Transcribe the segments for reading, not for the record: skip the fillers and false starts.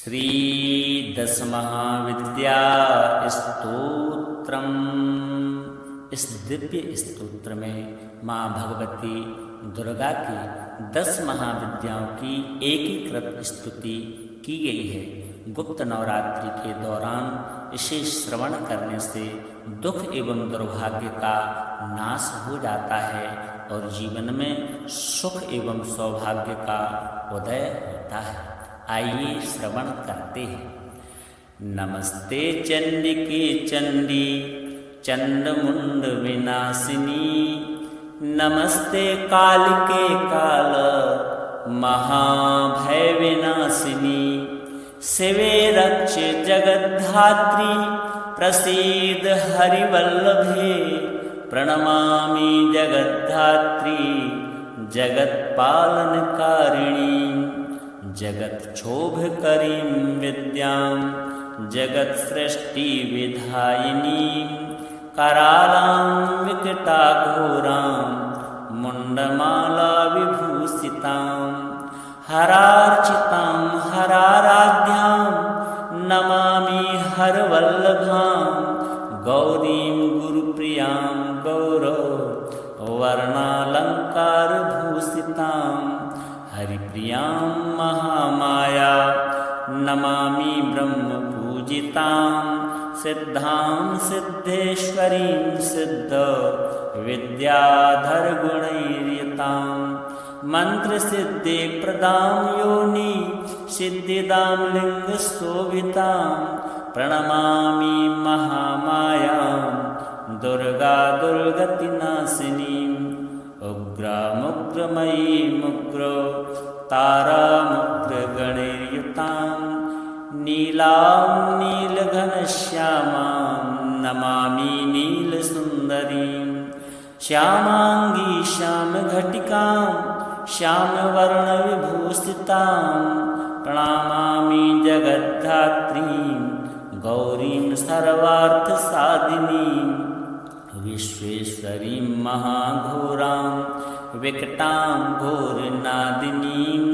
श्री दश महाविद्या स्तोत्रम। इस दिव्य स्तोत्र में माँ भगवती दुर्गा की 10 महाविद्याओं की एकीकृत स्तुति की गई है। गुप्त नवरात्रि के दौरान इसे श्रवण करने से दुख एवं दुर्भाग्य का नाश हो जाता है और जीवन में सुख एवं सौभाग्य का उदय होता है। आइए श्रवण करते हैं। नमस्ते चंडिके चंडी चंडमुंड विनाशिनी, नमस्ते कालिके काल महाभय विनाशिनी, शिवे रक्ष जगद्धात्री प्रसीद हरिवल्लभे, प्रणमामि जगद्धात्री जगत्पालनकारिणी, जगत्क्षोभकरीं विद्यां जगत्सृष्टि विधायिनी, करालां विकटाघोरां मुण्डमाला विभूषितां, हरार्चितां हराराध्यां नमामि हरवल्लभां, गौरीं गुरुप्रियां गौरवर्णालङ्कारभूषितां, हरिप्रियां महामाया नमामि ब्रह्मपूजितां, सिद्धां सिद्धेश्वरीं सिद्ध विद्याधरगुणैर्युतां, मन्त्रसिद्धिप्रदां योनि सिद्धिदां लिङ्गशोभितां, प्रणमामि महामायां दुर्गा दुर्गतिनाशिनीं, उग्रामुग्रमयीमुग्र तारामुग्रगणैर्युतां, नीलां नीलघनश्यामां नमामि नीलसुन्दरीं, श्यामाङ्गी श्यामघटिकां श्यामवर्णविभूषितां, प्रणमामि जगद्धात्रीं गौरीं सर्वार्थसाधिनीं, विश्वेश्वरीं महाघोरां विकटां घोरनादिनीं,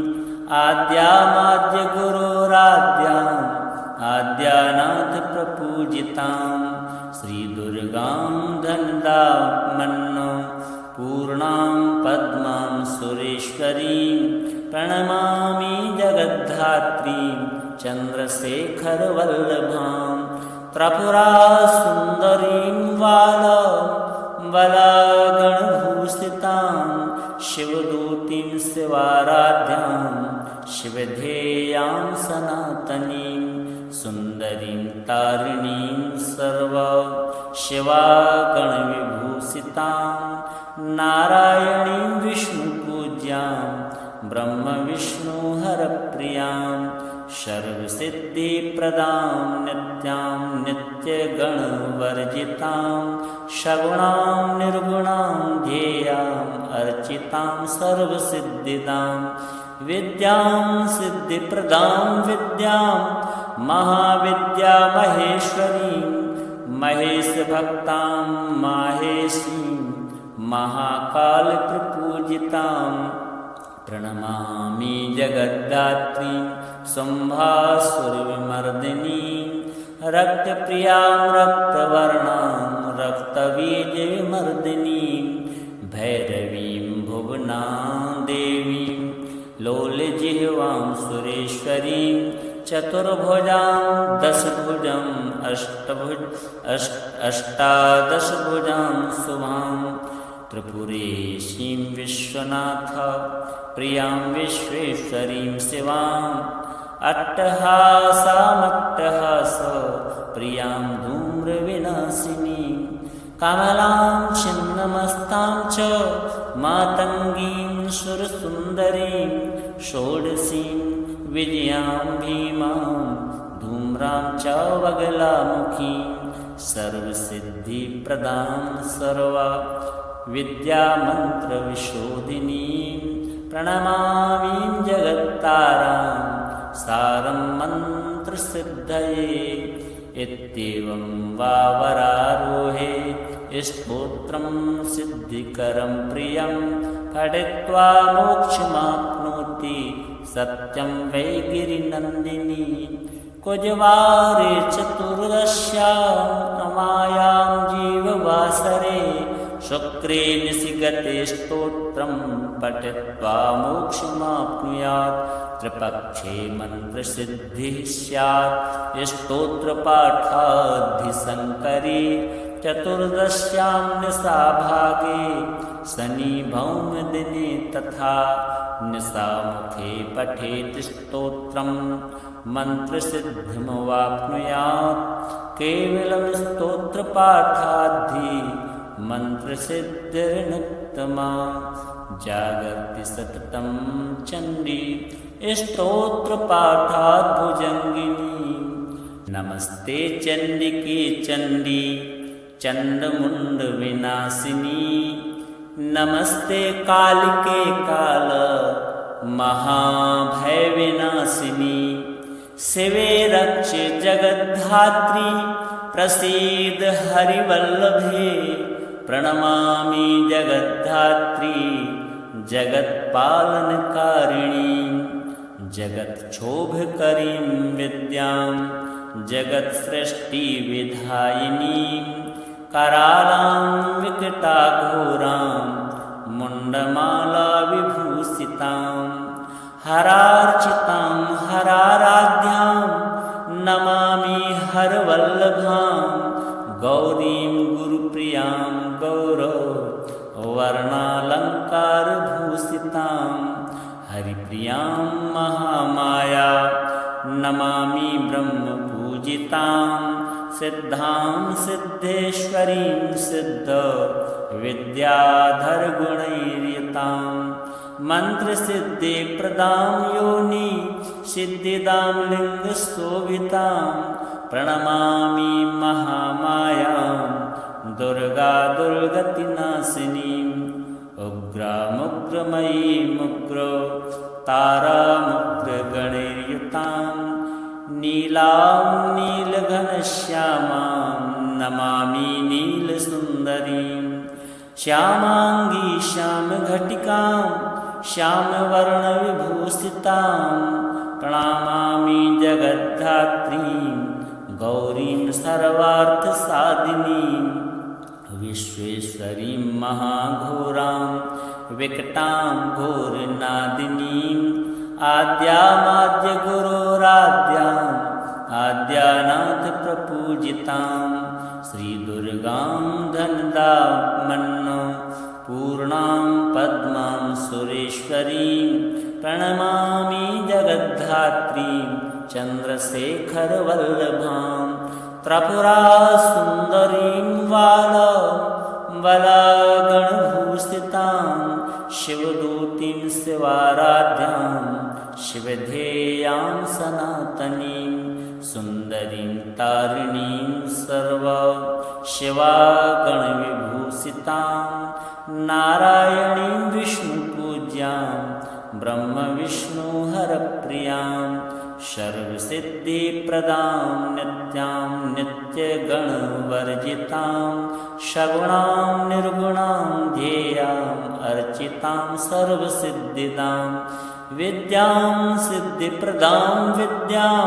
आद्यामाद्यगुरोराद्यां आद्यानाथ प्रपूजितां, श्रीदुर्गां धनदामन्नं पूर्णां पद्मां सुरेश्वरीं, प्रणमामि जगद्धात्रीं चन्द्रशेखरवल्लभां, त्रिपुरासुन्दरीं वलागणभूषितां, शिवदूतीं शिवाराध्यां शिवधेयां सनातनीं, सुन्दरीं तारिणीं सर्वशिवागणविभूषितां, नारायणीं विष्णुपूज्यां ब्रह्मविष्णुहरप्रियां, सर्वसिद्धिप्रदां नित्यां नित्यगणवर्जितां, सगुणां निर्गुणां ध्येयां अर्चितां सर्वसिद्धिदां, विद्यां सिद्धिप्रदां विद्यां महाविद्या महेश्वरीं, महेशभक्तां माहेशीं महाकालप्रपूजितां, प्रणमामि जगद्धात्रीं शुम्भासुरविमर्दिनीं, रक्तप्रियां रक्तवर्णां रक्तबीजविमर्दिनीं, भैरवीं भुवनां देवीं लोलजिह्वां सुरेश्वरीं, चतुर्भुजां दशभुजां अष्टादशभुजां शुभां, त्रिपुरेशीं विश्वनाथ प्रियां विश्वेश्वरीं शिवां, अट्टहासामट्टहास प्रियां धूम्रविनाशिनीं, कमलां छिन्नमस्तां च मातङ्गीं सुरसुन्दरीं, षोडशीं विजयां भीमां धूम्रां च वगलामुखीं, सर्वसिद्धिप्रदां सर्वविद्यामन्त्रविशोधिनीं, प्रणमामि जगत्तारां सारं मन्त्रसिद्धये। इत्येवं वावरारोहे स्तोत्रं सिद्धिकरं प्रियं, पठित्वा मोक्षमाप्नोति सत्यं वै गिरिनन्दिनी कुजवारे चतुर्दश्याम् अमायां जीववासरे शुक्रे निशिगते स्तोत्रं पठित्वा मोक्षमाप्नुयात् त्रिपक्षे मन्त्रसिद्धिः स्यात् स्तोत्रपाठाद्धिशङ्करे चतुर्दश्यां निशाभागे शनि भौमदिने तथा निशामुखे पठेत् स्तोत्रं मन्त्रसिद्धिमवाप्नुयात् केवलं स्तोत्रपाठाद्धि मन्त्रसिद्धिर्नुत्तमा जागर्ति सततं चण्डी स्तोत्रपाठात् भुजङ्गिनी नमस्ते चण्डिके चण्डी चण्डमुण्डविनाशिनी नमस्ते कालिके काल महाभयविनाशिनी शिवे रक्षे जगद्धात्री प्रसीद हरिवल्लभे प्रणमामि जगद्धात्री जगत्पालनकारिणी जगत्क्षोभकरीं विद्यां जगत्सृष्टिविधायिनीं करालां विकटाघोरां मुण्डमालाविभूषितां हरार्चितां हराराध्यां नमामि हरवल्लभां गौरीं गुरुप्रियां गौरवर्णालङ्कारभूषितां हरिप्रियां महामाया नमामि ब्रह्मपूजितां सिद्धां सिद्धेश्वरीं सिद्धविद्याधरगुणैर्युतां मन्त्रसिद्धिप्रदां योनि सिद्धिदां लिङ्गशोभितां प्रणमामि महामायां दुर्गा दुर्गतिनाशिनीम् उग्रामुग्रमयीमुग्र तारामुग्रगणैर्युतां नीलां नीलघनश्यामां नमामि नीलसुन्दरीं श्यामाङ्गी श्यामघटिकां श्यामवर्णविभूषितां प्रणमामि जगद्धात्रीं गौरीं सर्वार्थसाधिनीं विश्वेश्वरीं महाघोरां विकटां घोरनादिनीम् आद्यामाद्यगुरोराद्याम् आद्यानाथप्रपूजितां श्रीदुर्गां धनदामन्नो पूर्णां पद्मां सुरेश्वरीं प्रणमामि जगद्धात्रीं चन्द्रशेखरवल्लभां त्रिपुरासुन्दरीं वलागणभूषितां शिवदूतीं शिवाराध्यां शिवधेयां सनातनीं सुन्दरीं तारिणीं सर्वशिवागणविभूषितां नारायणीं विष्णुपूज्यां ब्रह्मविष्णुहरप्रियां सर्वसिद्धिप्रदां नित्यां नित्यगणवर्जितां सगुणां निर्गुणां ध्येयाम् अर्चितां सर्वसिद्धिदां विद्यां सिद्धिप्रदां विद्यां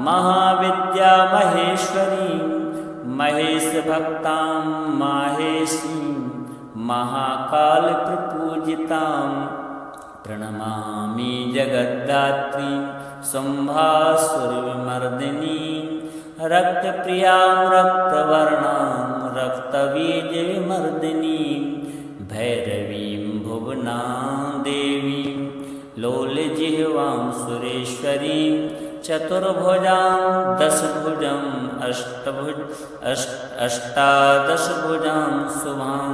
महाविद्या महेश्वरीं महेशभक्तां माहेशीं महाकालप्रपूजितां प्रणमामि जगद्धात्रीं शुम्भासुरविमर्दिनीं रक्तप्रियां रक्तवर्णां रक्तबीजविमर्दिनीं भैरवीं भुवनां देवीं लोलजिह्वां सुरेश्वरीं चतुर्भुजां दशभुजम् अष्टादशभुजां शुभां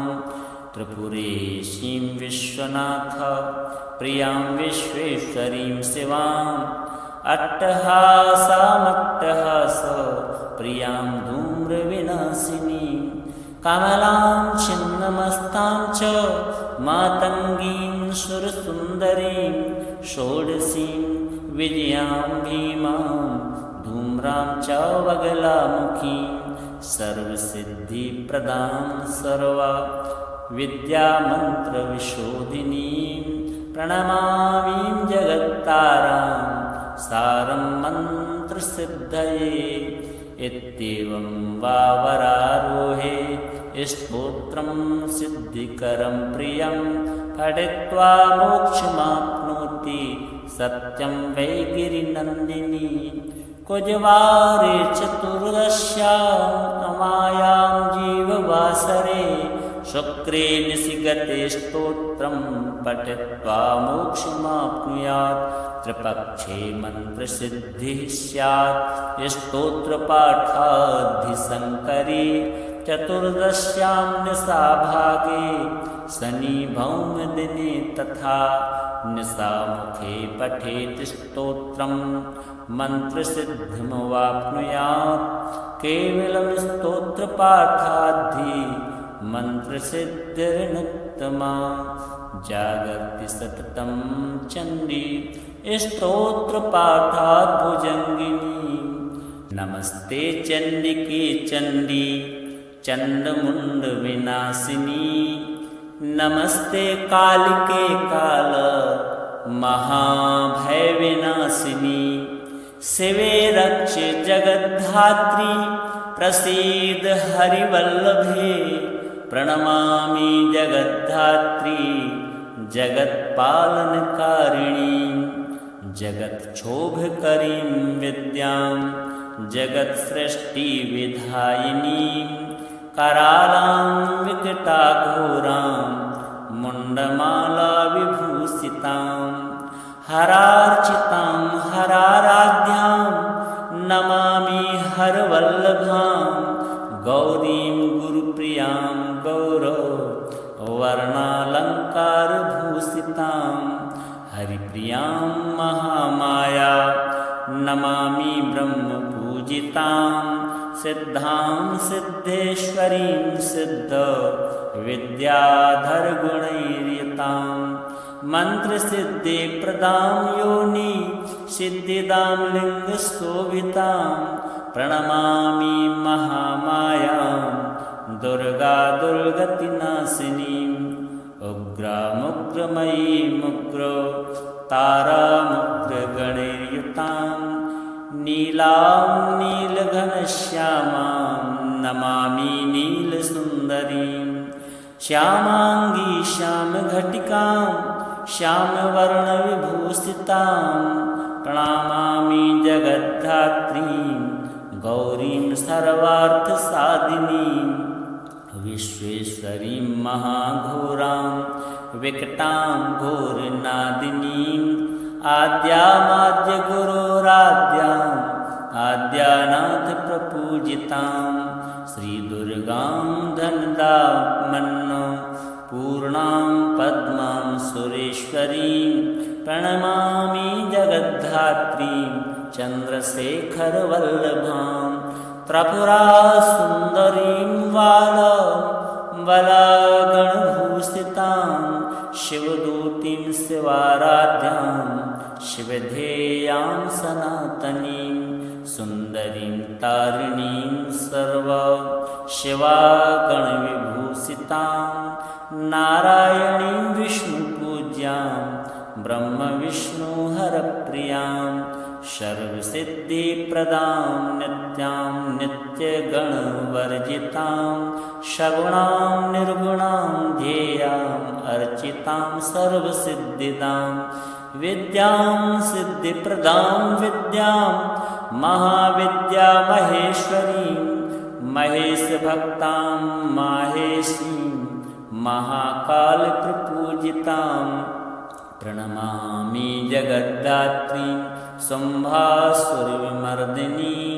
त्रिपुरेशीं विश्वनाथ प्रियां विश्वेश्वरीं शिवाम् अट्टहासामट्टहास प्रियां धूम्रविनाशिनीं कमलां छिन्नमस्तां च मातङ्गीं सुरसुन्दरीं षोडशीं विजयां भीमां धूम्रां च वगलामुखीं सर्वसिद्धिप्रदां विद्यामन्त्रविशोधिनीं प्रणमामि जगत्तारां सारं मन्त्रसिद्धये। इत्येवं वावरारोहे स्तोत्रं सिद्धिकरं प्रियं पठित्वा मोक्षमाप्नोति सत्यं वै गिरिनन्दिनी। कुजवारे चतुर्दश्याम् अमायां जीववासरे शुक्रे निशिगते स्तोत्रं पठित्वा मोक्षमाप्नुयात्। त्रिपक्षे मन्त्रसिद्धिः स्यात् स्तोत्रपाठाद्धिसङ्करे चतुर्दश्यां निशाभागे शनिभौमदिने तथा निशामुखे पठेत् स्तोत्रं मन्त्रसिद्धिमवाप्नुयात्। केवलं स्तोत्रपाठाद्धि मन्त्रसिद्धिर्नुत्तमा। जागर्ति सततं चण्डी स्तोत्रपाठात् भुजङ्गिनी। नमस्ते चण्डिके चण्डी चण्डमुण्डविनाशिनी। नमस्ते कालिके काल महाभयविनाशिनी। शिवे रक्षे जगद्धात्री प्रसीद हरिवल्लभे। प्रणमामि जगद्धात्री जगत्पालनकारिणी। जगत्क्षोभकरीं विद्यां जगत्सृष्टिविधायिनीं करालां विकटाघोरां मुण्डमालाविभूषितां हरार्चितां हराराध्यां नमामि हरवल्लभां। गौरीं गुरुप्रियां गौरवर्णालङ्कारभूषितां हरिप्रियां महामाया नमामि ब्रह्मपूजितां। सिद्धां सिद्धेश्वरीं सिद्ध विद्याधरगुणैर्युतां मन्त्रसिद्धिप्रदां योनि सिद्धिदां लिङ्गशोभितां। प्रणमामि महामायां दुर्गा दुर्गतिनाशिनीम्। उग्रामुग्रमयीमुग्र तारामुग्रगणैर्युतां नीलां नीलघनश्यामां नमामि नीलसुन्दरीं। श्यामाङ्गी श्यामघटिकां श्यामवर्णविभूषितां प्रणमामि जगद्धात्रीं गौरीं सर्वार्थसाधिनीं। विश्वेश्वरीं महाघोरां विकटां घोरनादिनीम्। आद्यामाद्यगुरोराद्याम् आद्यानाथप्रपूजितां श्रीदुर्गां धनदामन्नो पूर्णां पद्मां सुरेश्वरीं। प्रणमामि जगद्धात्रीं चन्द्रशेखरवल्लभां। त्रिपुरासुन्दरीं वलागणभूषितां शिवदूतीं शिवाराध्यां शिवधेयां सनातनीं। सुन्दरीं तारिणीं सर्वशिवागणविभूषितां नारायणीं विष्णुपूज्यां ब्रह्मविष्णुहरप्रियां सर्वसिद्धिप्रदां नित्यां नित्यगणवर्जितां सगुणां निर्गुणां ध्येयाम् अर्चितां सर्वसिद्धिदां। विद्यां सिद्धिप्रदां विद्यां महाविद्या महेश्वरीं महेशभक्तां माहेशीं महाकालप्रपूजितां। प्रणमामि जगद्धात्रीं शुम्भासुरविमर्दिनीं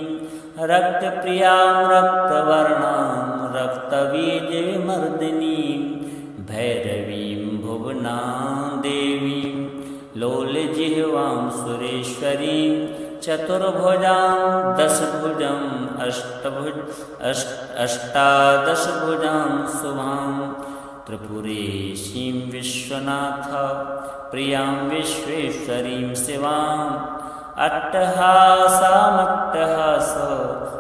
रक्तप्रियां रक्तवर्णां रक्तबीजविमर्दिनीं भैरवीं भुवनां देवीं लोलजिह्वां सुरेश्वरीं चतुर्भुजां दशभुजम् अष्टादशभुजां शुभां त्रिपुरेशीं विश्वनाथ प्रियां विश्वेश्वरीं शिवाम् अट्टहासामट्टहास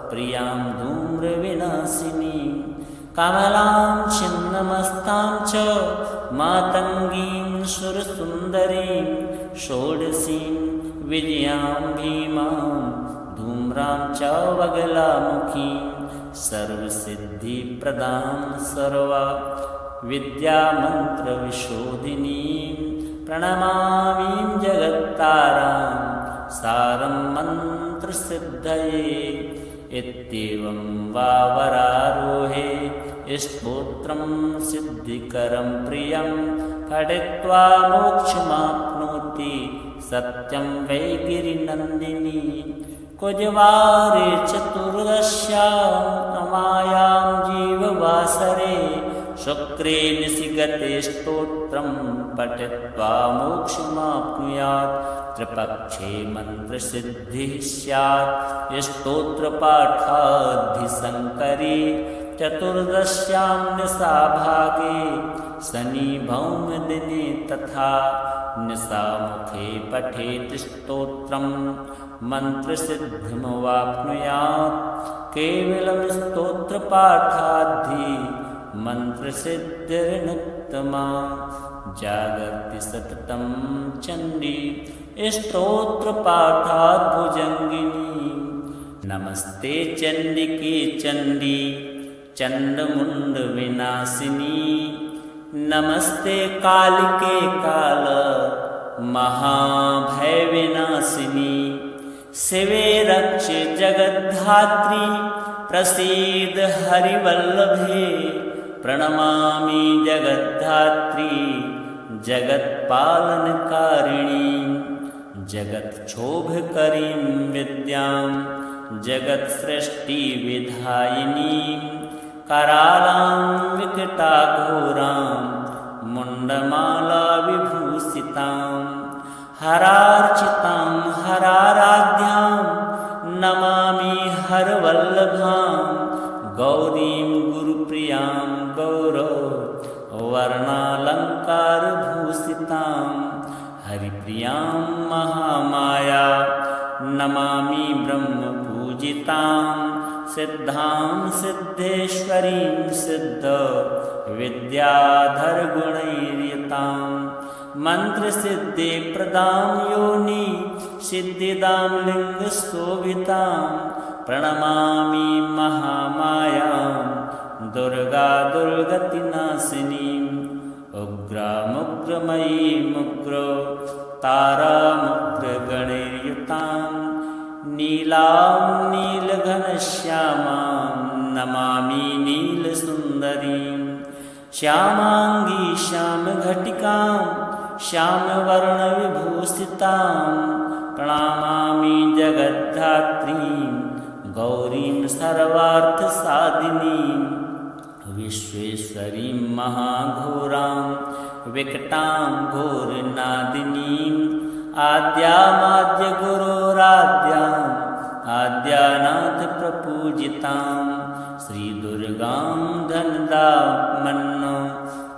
प्रियां धूम्रविनाशिनीं कमलां छिन्न नमस्तां च मातङ्गीं सुरसुन्दरीं षोडशीं विजयां भीमां धूम्रां च वगलामुखीं सर्वसिद्धिप्रदां सर्वा विद्यामन्त्रविशोधिनीं प्रणमामि जगत्तारां सारं मन्त्रसिद्धये। इत्येवं वावरारोहे स्तोत्रं सिद्धिकरं प्रियं पठित्वा मोक्षमाप्नोति सत्यं वै गिरिनन्दिनी। कुजवारे चतुर्दश्याम् अमायां जीववासरे शुक्रे निशिगते स्तोत्रं पठित्वा मोक्षमाप्नुयात्। त्रिपक्षे मन्त्रसिद्धिः स्यात् स्तोत्रपाठाद्धिशङ्करे चतुर्दश्यां निशाभागे शनि भौमदिने तथा निशामुखे पठेत् स्तोत्रं मन्त्रसिद्धिमवाप्नुयात्। केवलं स्तोत्रपाठाद्धि मन्त्रसिद्धिर्नुत्तमा। जागर्ति सततं चण्डी स्तोत्रपाठात् भुजङ्गिनी। नमस्ते चण्डिके चण्डी चण्डमुण्डविनाशिनी। नमस्ते कालिके काल महाभयविनाशिनी। शिवे रक्षे जगद्धात्री प्रसीद हरिवल्लभे। प्रणमामि जगद्धात्री जगत्पालनकारिणी। जगत्क्षोभकरीं विद्यां जगत्सृष्टिविधायिनीं करालां विकटाघोरां मुण्डमालाविभूषितां हरार्चितां हराराध्यां नमामि हरवल्लभां। गौरीं गुरुप्रियां गौरवर्णालङ्कारभूषितां हरिप्रियां महामाया नमामि ब्रह्मपूजितां। सिद्धां सिद्धेश्वरीं सिद्धविद्याधरगुणैर्युतां मन्त्रसिद्धिप्रदां योनि सिद्धिदां लिङ्गशोभितां। प्रणमामि महामायां दुर्गा दुर्गतिनाशिनीम्। उग्रामुग्रमयीमुग्र तारामुग्रगणैर्युतां नीलां नीलघनश्यामां नमामि नीलसुन्दरीं। श्यामाङ्गी श्यामघटिकां श्यामवर्णविभूषितां प्रणमामि जगद्धात्रीं गौरीं सर्वार्थसाधिनीं। विश्वेश्वरीं महाघोरां विकटां घोरनादिनीम् आद्यामाद्यगुरोराद्याम् आद्यानाथप्रपूजितां श्रीदुर्गां धनदामन्नो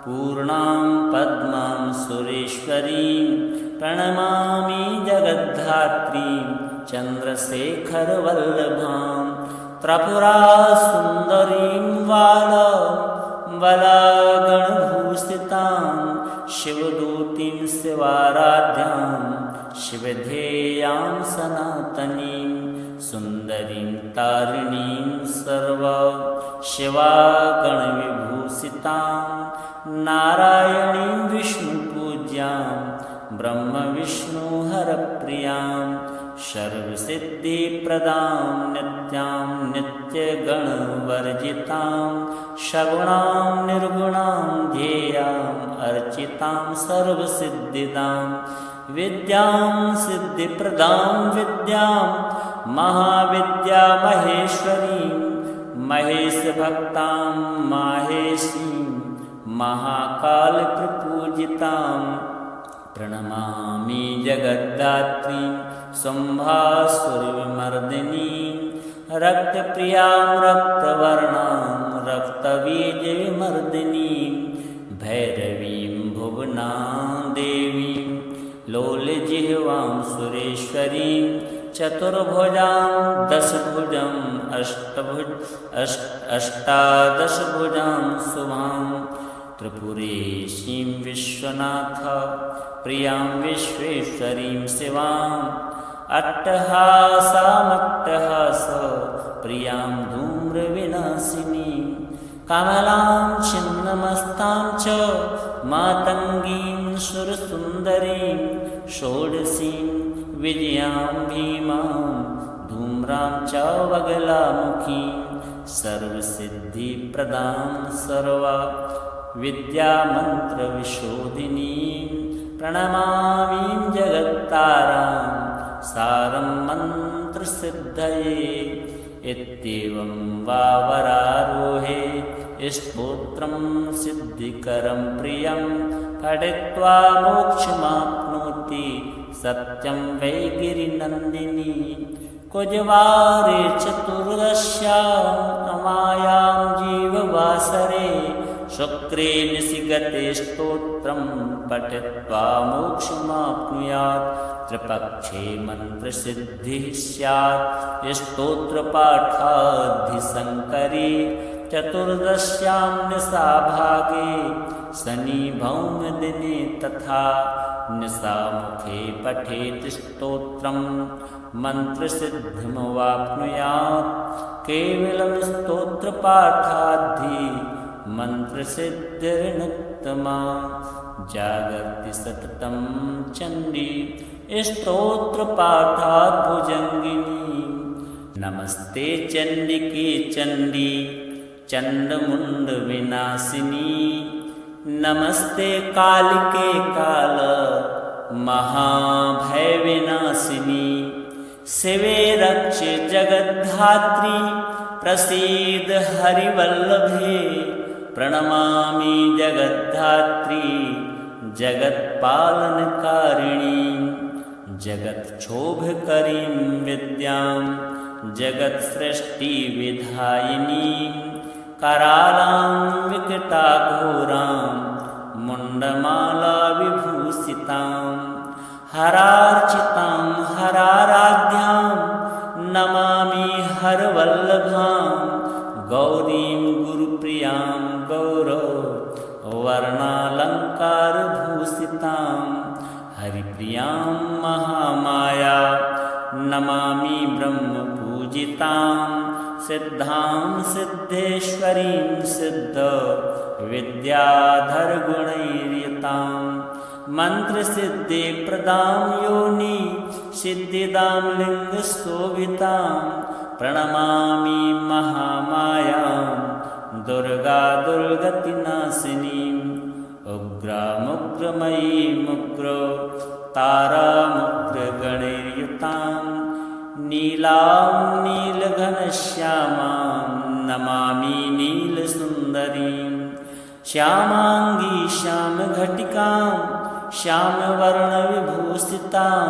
पूर्णां पद्मां सुरेश्वरीं प्रणमामि जगद्धात्रीं चन्द्रशेखरवल्लभां। त्रिपुरासुन्दरीं वलागणभूषितां शिवदूतीं शिवाराध्यां शिवधेयां सनातनीं सुन्दरीं तारिणीं सर्वशिवागणविभूषितां नारायणीं विष्णुपूज्यां ब्रह्मविष्णुहरप्रियां सर्वसिद्धिप्रदां नित्यां नित्यगणवर्जितां सगुणां निर्गुणां ध्येयाम् अर्चितां सर्वसिद्धिदां विद्यां सिद्धिप्रदां विद्यां महाविद्यामहेश्वरीं महेशभक्तां माहेशीं महाकालप्रपूजितां। प्रणमामि जगद्धात्रीं शुम्भासुरविमर्दिनीं रक्तप्रियां रक्तवर्णां रक्तबीजविमर्दिनीं भैरवीं भुवनां देवीं लोलजिह्वां सुरेश्वरीं चतुर्भुजां दशभुजं अष्टादशभुजां शुभां त्रिपुरेशीं विश्वनाथ प्रियां विश्वेश्वरीं शिवाम् अट्टहासामट्टहास प्रियां धूम्रविनाशिनीं कमलां छिन्नमस्तां च मातङ्गीं सुरसुन्दरीं षोडशीं विजयां भीमां धूम्रां च वगलामुखीं सर्वसिद्धिप्रदां सर्वा विद्यामन्त्रविशोधिनीं प्रणमामि जगत्तारां सारं मन्त्रसिद्धये इत्येवं वावरारोहे स्तोत्रं सिद्धिकरं प्रियं पठित्वा मोक्षमाप्नोति सत्यं वै गिरिनन्दिनी कुजवारे चतुर्दश्याम् अमायां जीववासरे शुक्रे निशिगते स्तोत्रं पठित्वा मोक्षमाप्नुयात् त्रिपक्षे मन्त्रसिद्धिः स्यात् स्तोत्रपाठाद्धिशङ्करे चतुर्दश्यां निशाभागे शनिभौमदिने तथा निशामुखे पठेत् स्तोत्रं मन्त्रसिद्धिमवाप्नुयात् केवलं स्तोत्रपाठाद्धि मन्त्रसिद्धिर्नुत्तमा जागर्ति सततं चण्डी स्तोत्रपाठात् भुजङ्गिनी नमस्ते चण्डिके चण्डी चण्डमुण्डविनाशिनी नमस्ते कालिके काल महाभयविनाशिनी शिवे रक्षे जगद्धात्री प्रसीद हरिवल्लभे प्रणमामि जगद्धात्री जगत्पालनकारिणी जगत्क्षोभकरीं विद्यां जगत्सृष्टिविधायिनीं करालां विकटाघोरां मुण्डमालाविभूषितां हरार्चितां हराराध्यां नमामि हरवल्लभां गौरीं गुरुप्रियां गौरवर्णालङ्कारभूषितां हरिप्रियां महामाया नमामि ब्रह्मपूजितां सिद्धां सिद्धेश्वरीं सिद्धविद्याधरगुणैर्युतां मन्त्रसिद्धिप्रदां योनि सिद्धिदां लिङ्गशोभितां प्रणमामि महामायां दुर्गा दुर्गतिनाशिनीम् उग्रामुग्रमयीमुग्र तारामुग्रगणैर्युतां नीलां नीलघनश्यामां नमामि नीलसुन्दरीं श्यामाङ्गी श्यामघटिकां श्यामवर्णविभूषितां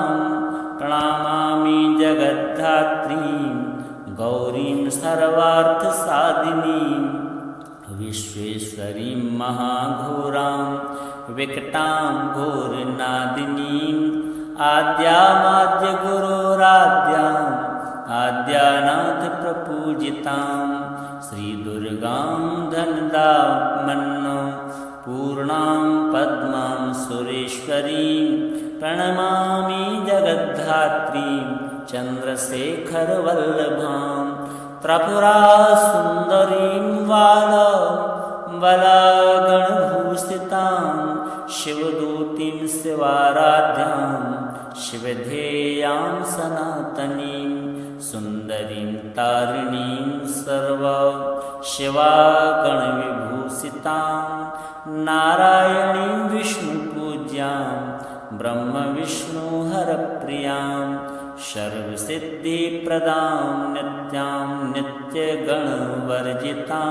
प्रणमामि जगद्धात्रीं गौरीं सर्वार्थसाधिनीं विश्वेश्वरीं महाघोरां विकटां घोरनादिनीम् आद्यामाद्यगुरोराद्याम् आद्यानाथप्रपूजितां श्रीदुर्गां धनदामन्नो पूर्णां पद्मां सुरेश्वरीं प्रणमामि जगद्धात्रीं चन्द्रशेखरवल्लभां त्रिपुरासुन्दरीं वलागणभूषितां शिवदूतीं शिवाराध्यां शिवधेयां सनातनीं सुन्दरीं तारिणीं सर्वशिवागणविभूषितां नारायणीं विष्णुपूज्यां ब्रह्मविष्णुहरप्रियां सर्वसिद्धिप्रदां नित्यां नित्यगणवर्जितां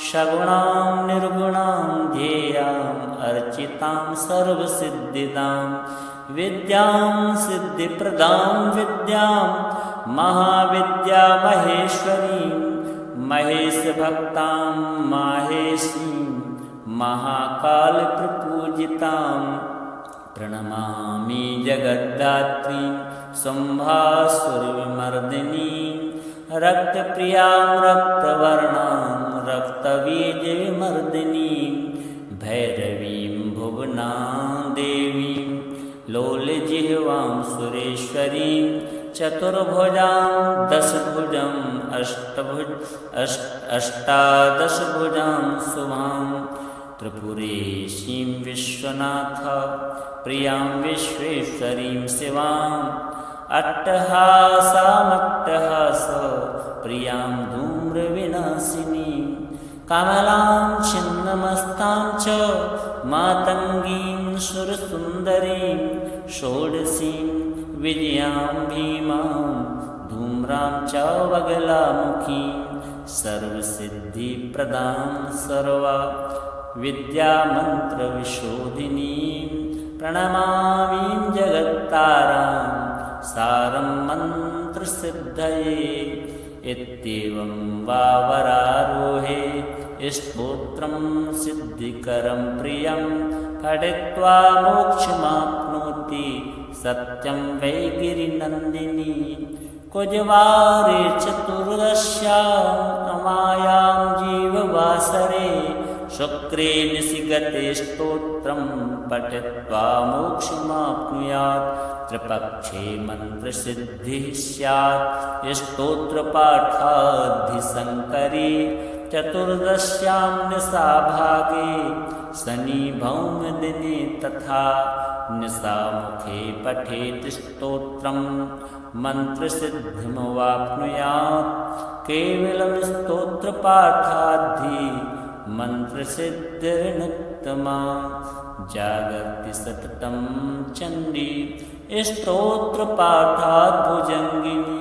सगुणां निर्गुणां ध्येयाम् अर्चितां सर्वसिद्धिदां विद्यां सिद्धिप्रदां विद्यां महाविद्यामहेश्वरीं महेशभक्तां माहेशीं महाकालप्रपूजितां प्रणमामि जगद्धात्रीं शुम्भासुरविमर्दिनीं रक्तप्रियां रक्तवर्णां रक्तबीजविमर्दिनीं भैरवीं भुवनां देवीं लोलजिह्वां सुरेश्वरीं चतुर्भुजां दशभुजम् अष्टादशभुजां शुभां त्रिपुरेशीं विश्वनाथ प्रियां विश्वेश्वरीं शिवाम् अट्टहासामट्टहास प्रियां धूम्रविनाशिनीं कमलां छिन्नमस्तां च मातङ्गीं सुरसुन्दरीं षोडशीं विजयां भीमां धूम्रां च वगलामुखीं सर्वसिद्धिप्रदां सर्वा विद्यामन्त्रविशोधिनीं प्रणमामि जगत्तारां सारं मन्त्रसिद्धये इत्येवं वावरारोहे स्तोत्रं सिद्धिकरं प्रियं पठित्वा मोक्षमाप्नोति सत्यं वै गिरिनन्दिनी कुजवारे चतुर्दश्याम् अमायां जीववासरे शुक्रे निशिगते स्तोत्रं पठित्वा मोक्षमाप्नुयात् त्रिपक्षे मन्त्रसिद्धिः स्यात् स्तोत्रपाठाद्धिशङ्करे चतुर्दश्यां निशाभागे शनिभौमदिने तथा निशामुखे पठेत् स्तोत्रं मन्त्रसिद्धिमवाप्नुयात् केवलं स्तोत्रपाठाद्धि मन्त्रसिद्धिर्नुत्तमा जागर्ति सततं चण्डी स्तोत्रपाठात् भुजङ्गिनी